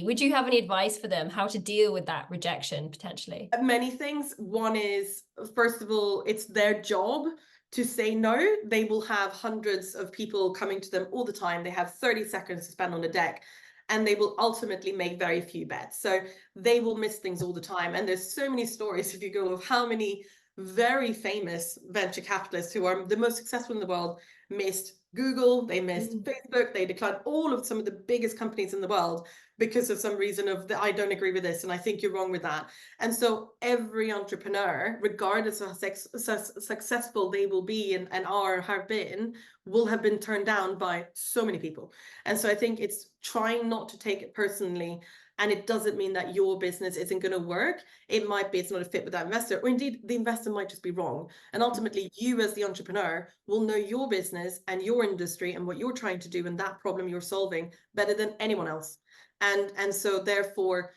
Would you have any advice for them how to deal with that rejection potentially? Many things. One is, first of all, it's their job to say no. They will have hundreds of people coming to them all the time. They have 30 seconds to spend on a deck, and they will ultimately make very few bets. So they will miss things all the time. And there's so many stories, if you go, of how many very famous venture capitalists who are the most successful in the world missed Google, they missed Facebook, they declined all of some of the biggest companies in the world because of some reason of I don't agree with this and I think you're wrong with that. And so every entrepreneur, regardless of how successful they will be and are have been, will have been turned down by so many people. And so I think it's trying not to take it personally. And it doesn't mean that your business isn't going to work. It might be it's not a fit with that investor, or indeed the investor might just be wrong. And ultimately, you as the entrepreneur will know your business and your industry and what you're trying to do and that problem you're solving better than anyone else. And so therefore,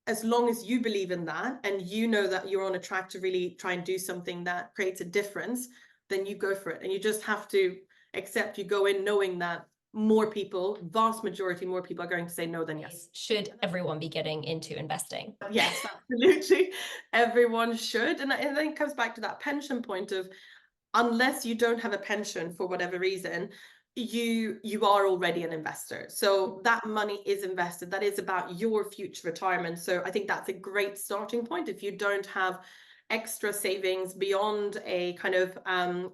as long as you believe in that and you know that you're on a track to really try and do something that creates a difference, then you go for it. And you just have to accept, you go in knowing that more people, vast majority more people, are going to say no than yes. Should everyone be getting into investing? Yes, absolutely. Everyone should. And then it comes back to that pension point of, unless you don't have a pension for whatever reason, you are already an investor. So that money is invested. That is about your future retirement. So I think that's a great starting point. If you don't have extra savings beyond a kind of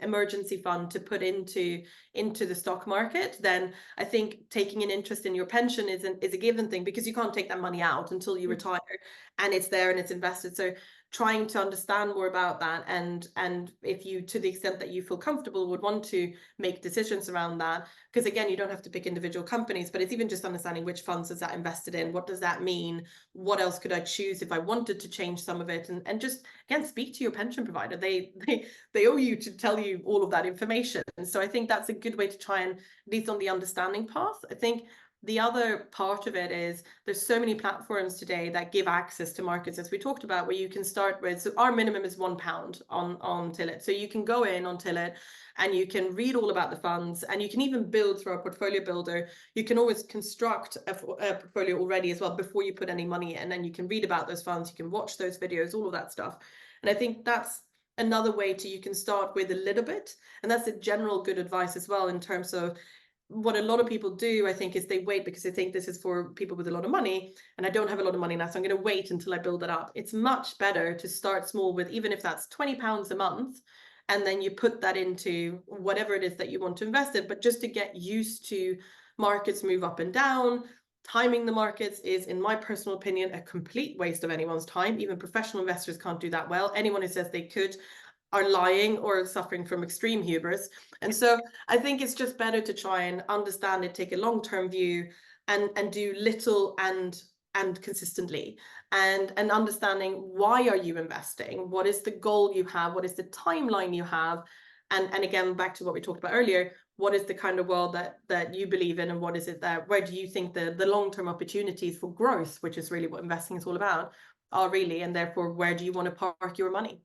emergency fund to put into the stock market, then I think taking an interest in your pension is a given thing, because you can't take that money out until you retire, and it's there and it's invested. So trying to understand more about that, and if you, to the extent that you feel comfortable, would want to make decisions around that, because again, you don't have to pick individual companies, but it's even just understanding which funds is that invested in, what does that mean, what else could I choose if I wanted to change some of it, and just again, speak to your pension provider. They owe you to tell you all of that information. So I think that's a good way to try and, at least on the understanding path. I think the other part of it is there's so many platforms today that give access to markets, as we talked about, where you can start with. So our minimum is £1 on TILLIT. So you can go in on TILLIT and you can read all about the funds, and you can even build through our portfolio builder. You can always construct a portfolio already as well before you put any money in, and you can read about those funds, you can watch those videos, all of that stuff. And I think that's another way to, you can start with a little bit, and that's a general good advice as well, in terms of what a lot of people do, I think, is they wait because they think this is for people with a lot of money, and I don't have a lot of money now, so I'm going to wait until I build it up. It's much better to start small with, even if that's £20 a month, and then you put that into whatever it is that you want to invest in. But just to get used to markets move up and down, timing the markets is, in my personal opinion, a complete waste of anyone's time. Even professional investors can't do that well. Anyone who says they could are lying or suffering from extreme hubris. And so I think it's just better to try and understand it, take a long-term view, and do little and consistently, and understanding, why are you investing? What is the goal you have? What is the timeline you have? And again, back to what we talked about earlier, what is the kind of world that you believe in, and what is it that, where do you think the long-term opportunities for growth, which is really what investing is all about, are really, and therefore, where do you want to park your money?